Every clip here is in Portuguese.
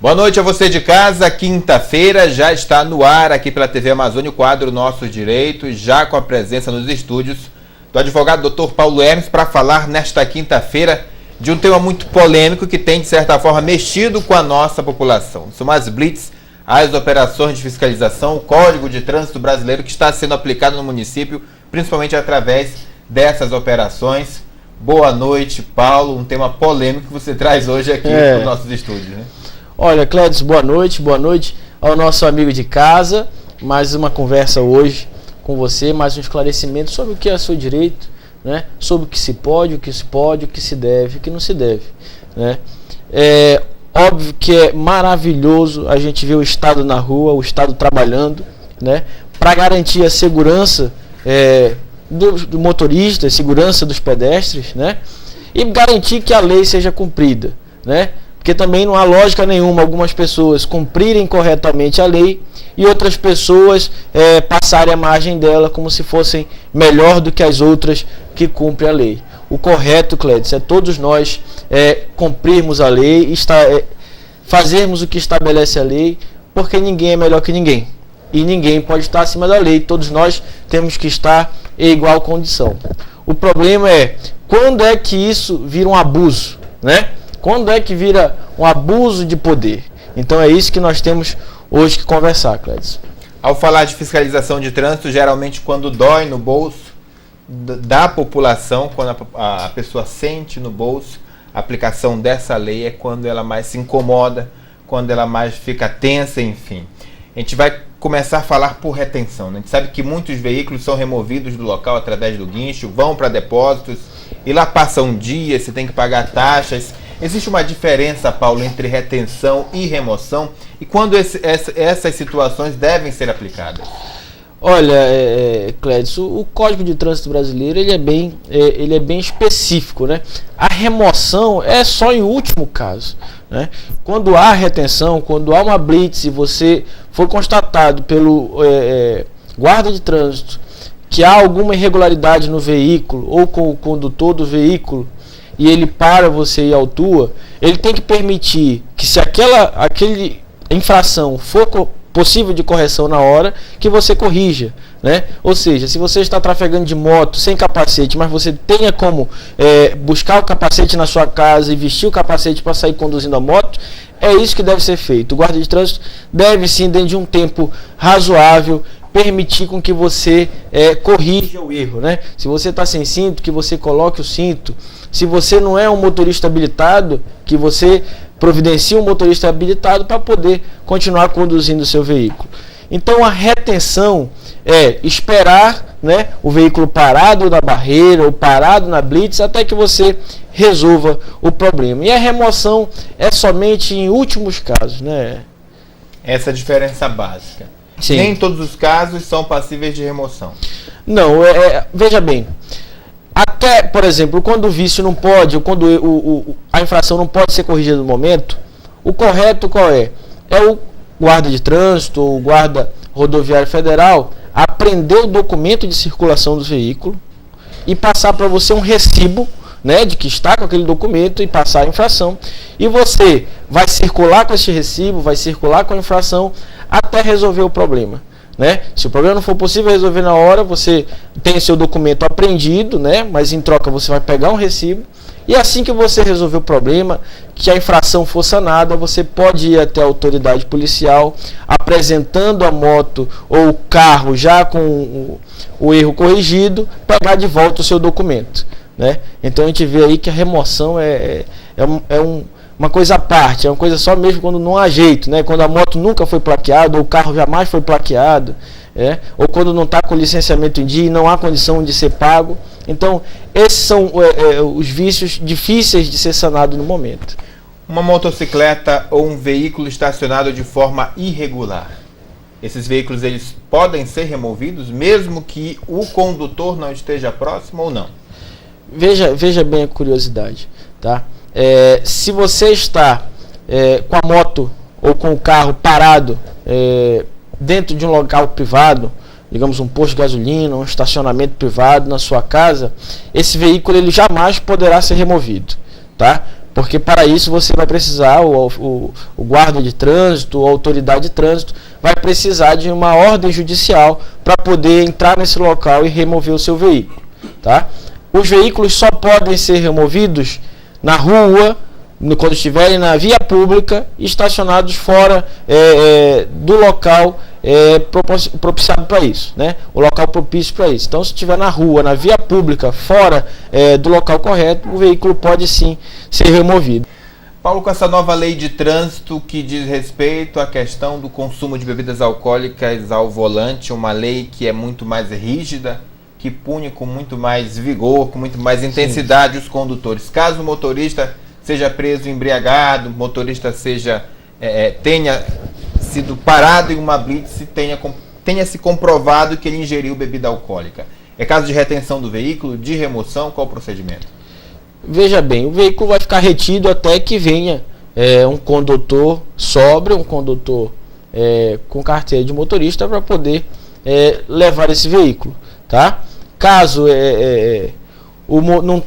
Boa noite a você de casa. Quinta-feira já está no ar aqui pela TV Amazônia o quadro Nossos Direitos, já com a presença nos estúdios do advogado Dr. Paulo Hermes para falar nesta quinta-feira de um tema muito polêmico que tem, de certa forma, mexido com a nossa população. São as blitz, as operações de fiscalização, o Código de Trânsito Brasileiro que está sendo aplicado no município, principalmente através dessas operações. Boa noite, Paulo. Um tema polêmico que você traz hoje aqui nos nossos estúdios, né? Olha, Clédio, boa noite ao nosso amigo de casa. Mais uma conversa hoje com você, mais um esclarecimento sobre o que é seu direito, né? Sobre o que se pode, o que se deve, o que não se deve, né? É óbvio que é maravilhoso a gente ver o Estado na rua, o Estado trabalhando, né? Para garantir a segurança do motorista, segurança dos pedestres, né? E garantir que a lei seja cumprida, né? Porque também não há lógica nenhuma algumas pessoas cumprirem corretamente a lei e outras pessoas passarem a margem dela como se fossem melhor do que as outras que cumprem a lei. O correto, Clédio, é todos nós cumprirmos a lei, fazermos o que estabelece a lei, porque ninguém é melhor que ninguém. E ninguém pode estar acima da lei, todos nós temos que estar em igual condição. O problema é quando é que isso vira um abuso, né? Quando é que vira um abuso de poder? Então é isso que nós temos hoje que conversar, Clédio. Ao falar de fiscalização de trânsito, geralmente quando dói no bolso da população, quando a pessoa sente no bolso, a aplicação dessa lei é quando ela mais se incomoda, quando ela mais fica tensa, enfim. A gente vai começar a falar por retenção, né? A gente sabe que muitos veículos são removidos do local através do guincho, vão para depósitos e lá passa um dia, você tem que pagar taxas. Existe uma diferença, Paulo, entre retenção e remoção? E quando essas situações devem ser aplicadas? Olha, Clédio, o Código de Trânsito Brasileiro ele é bem específico, né? A remoção é só em último caso, né? Quando há retenção, quando há uma blitz e você for constatado pelo guarda de trânsito que há alguma irregularidade no veículo ou com o condutor do veículo, e ele para você e autua, ele tem que permitir que se aquele infração for possível de correção na hora, que você corrija, né? Ou seja, se você está trafegando de moto sem capacete, mas você tenha como buscar o capacete na sua casa e vestir o capacete para sair conduzindo a moto, é isso que deve ser feito. O guarda de trânsito deve sim, dentro de um tempo razoável, permitir com que você corrija o erro, né? Se você está sem cinto, que você coloque o cinto. Se você não é um motorista habilitado, que você providencie um motorista habilitado para poder continuar conduzindo o seu veículo. Então a retenção é esperar, né, o veículo parado na barreira ou parado na blitz até que você resolva o problema. E a remoção é somente em últimos casos, né? Essa é a diferença básica. Sim. Nem todos os casos são passíveis de remoção. Não, veja bem. Até, por exemplo, quando o vício não pode, ou quando a infração não pode ser corrigida no momento, o correto qual é? É o guarda de trânsito ou o guarda rodoviário federal apreender o documento de circulação do veículo e passar para você um recibo, né, de que está com aquele documento e passar a infração. E você vai circular com esse recibo, vai circular com a infração até resolver o problema. Né? Se o problema não for possível resolver na hora, você tem seu documento apreendido, né? Mas em troca você vai pegar um recibo. E assim que você resolver o problema, que a infração for sanada, você pode ir até a autoridade policial apresentando a moto ou o carro já com o erro corrigido, pegar de volta o seu documento, né? Então a gente vê aí que a remoção uma coisa à parte, é uma coisa só mesmo quando não há jeito, né? Quando a moto nunca foi plaqueada, ou o carro jamais foi plaqueado, ou quando não está com licenciamento em dia e não há condição de ser pago. Então, esses são os vícios difíceis de ser sanado no momento. Uma motocicleta ou um veículo estacionado de forma irregular. Esses veículos eles podem ser removidos mesmo que o condutor não esteja próximo ou não? Veja bem a curiosidade, tá? Se você está com a moto ou com o carro parado dentro de um local privado, digamos um posto de gasolina, um estacionamento privado na sua casa, esse veículo ele jamais poderá ser removido, tá? Porque para isso você vai precisar, o guarda de trânsito, a autoridade de trânsito, vai precisar de uma ordem judicial para poder entrar nesse local e remover o seu veículo. Tá? Os veículos só podem ser removidos na rua, quando estiverem na via pública, estacionados fora do local propiciado para isso, né? O local propício para isso. Então, se estiver na rua, na via pública, fora do local correto, o veículo pode sim ser removido. Paulo, com essa nova lei de trânsito que diz respeito à questão do consumo de bebidas alcoólicas ao volante, uma lei que é muito mais rígida, que pune com muito mais vigor, com muito mais intensidade os condutores. Caso o motorista seja preso embriagado, o motorista tenha sido parado em uma blitz e tenha se comprovado que ele ingeriu bebida alcoólica. É caso de retenção do veículo, de remoção, qual o procedimento? Veja bem, o veículo vai ficar retido até que venha um condutor sóbrio, um condutor com carteira de motorista para poder levar esse veículo. Tá? Caso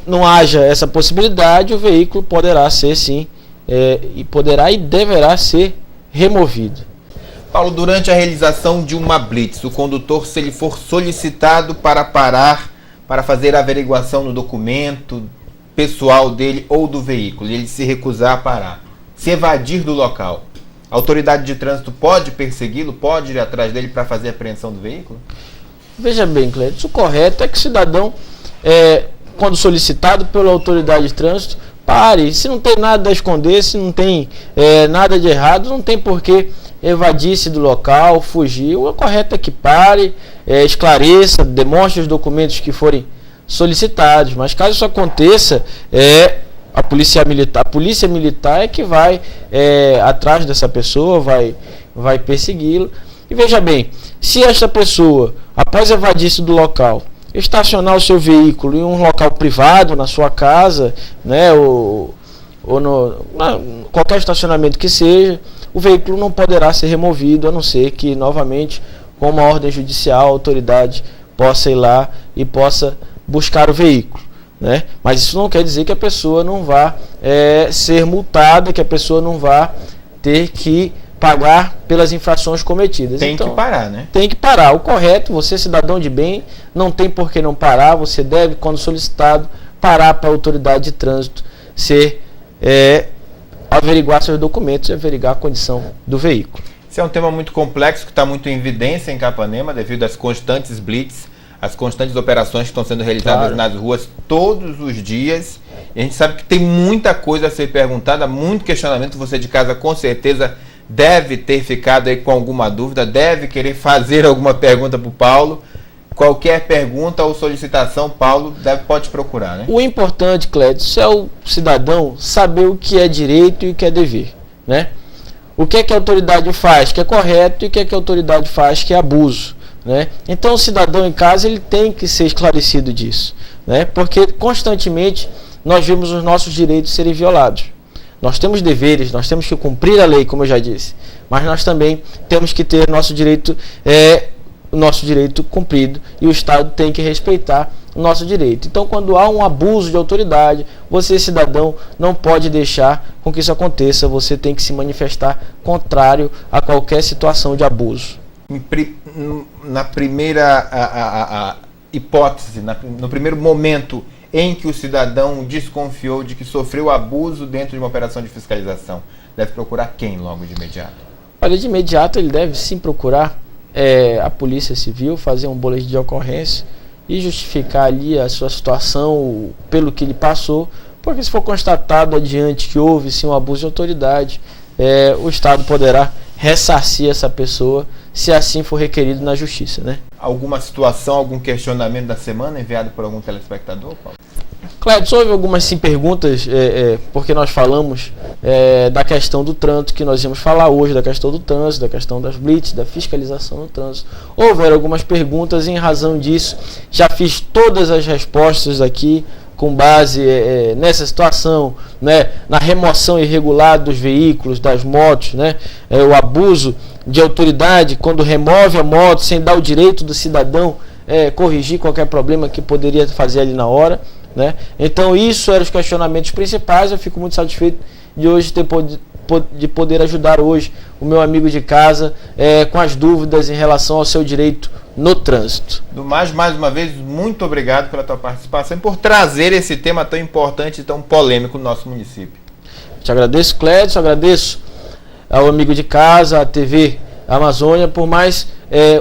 não haja essa possibilidade, o veículo poderá ser sim, poderá e deverá ser removido. Paulo, durante a realização de uma blitz, o condutor, se ele for solicitado para parar, para fazer a averiguação no documento pessoal dele ou do veículo, e ele se recusar a parar, se evadir do local, a autoridade de trânsito pode persegui-lo, pode ir atrás dele para fazer a apreensão do veículo? Veja bem, Cleiton, o correto é que o cidadão, quando solicitado pela autoridade de trânsito, pare. Se não tem nada a esconder, se não tem nada de errado, não tem por que evadir-se do local, fugir. O correto é que pare, esclareça, demonstre os documentos que forem solicitados. Mas caso isso aconteça, a polícia militar é que vai atrás dessa pessoa, vai persegui-lo. E veja bem, se esta pessoa, após evadir-se do local, estacionar o seu veículo em um local privado, na sua casa, né, ou qualquer estacionamento que seja, o veículo não poderá ser removido, a não ser que, novamente, com uma ordem judicial, a autoridade possa ir lá e possa buscar o veículo. Né? Mas isso não quer dizer que a pessoa não vá ser multada, que a pessoa não vá ter que pagar pelas infrações cometidas. Tem que parar, né? Tem que parar. O correto, você cidadão de bem, não tem por que não parar. Você deve, quando solicitado, parar para a autoridade de trânsito averiguar seus documentos e averiguar a condição do veículo. Esse é um tema muito complexo que está muito em evidência em Capanema devido às constantes blitz, as constantes operações que estão sendo realizadas nas ruas todos os dias. E a gente sabe que tem muita coisa a ser perguntada, muito questionamento. Você de casa com certeza deve ter ficado aí com alguma dúvida, deve querer fazer alguma pergunta para o Paulo. Qualquer pergunta ou solicitação, Paulo pode procurar, né? O importante, Clédio, é o cidadão saber o que é direito e o que é dever, né? O que é que a autoridade faz que é correto e o que é que a autoridade faz que é abuso, né? Então o cidadão em casa ele tem que ser esclarecido disso, né? Porque constantemente nós vemos os nossos direitos serem violados. Nós temos deveres, nós temos que cumprir a lei, como eu já disse, mas nós também temos que ter nosso direito cumprido e o Estado tem que respeitar o nosso direito. Então, quando há um abuso de autoridade, você, cidadão, não pode deixar com que isso aconteça. Você tem que se manifestar contrário a qualquer situação de abuso. Na primeira hipótese, no primeiro momento em que o cidadão desconfiou de que sofreu abuso dentro de uma operação de fiscalização, deve procurar quem logo de imediato? Olha, de imediato ele deve sim procurar a Polícia Civil, fazer um boletim de ocorrência e justificar ali a sua situação pelo que ele passou, porque se for constatado adiante que houve sim um abuso de autoridade, o Estado poderá ressarcir essa pessoa se assim for requerido na Justiça, né? Alguma situação, algum questionamento da semana enviado por algum telespectador, Paulo? Clédio, houve algumas sim perguntas, porque nós falamos da questão do trânsito, que nós íamos falar hoje, da questão do trânsito, da questão das blitz, da fiscalização no trânsito. Houveram algumas perguntas, em razão disso, já fiz todas as respostas aqui, com base nessa situação, né, na remoção irregular dos veículos, das motos, né, o abuso de autoridade, quando remove a moto sem dar o direito do cidadão corrigir qualquer problema que poderia fazer ali na hora. né? Então isso eram os questionamentos principais. Eu fico muito satisfeito de hoje de poder ajudar hoje o meu amigo de casa com as dúvidas em relação ao seu direito no trânsito. Do mais uma vez, muito obrigado pela tua participação e por trazer esse tema tão importante e tão polêmico no nosso município. Te agradeço, Clédio, agradeço ao amigo de casa, à TV Amazônia, por mais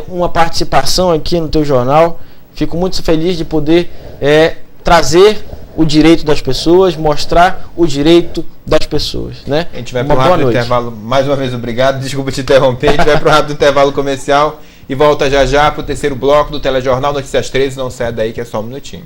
uma participação aqui no teu jornal. Fico muito feliz de poder trazer o direito das pessoas, mostrar o direito das pessoas, né? A gente vai para um rápido intervalo. Mais uma vez, obrigado. Desculpa te interromper. A gente vai para um rápido intervalo comercial e volta já para o terceiro bloco do Telejornal Notícias 13. Não sai daí que é só um minutinho.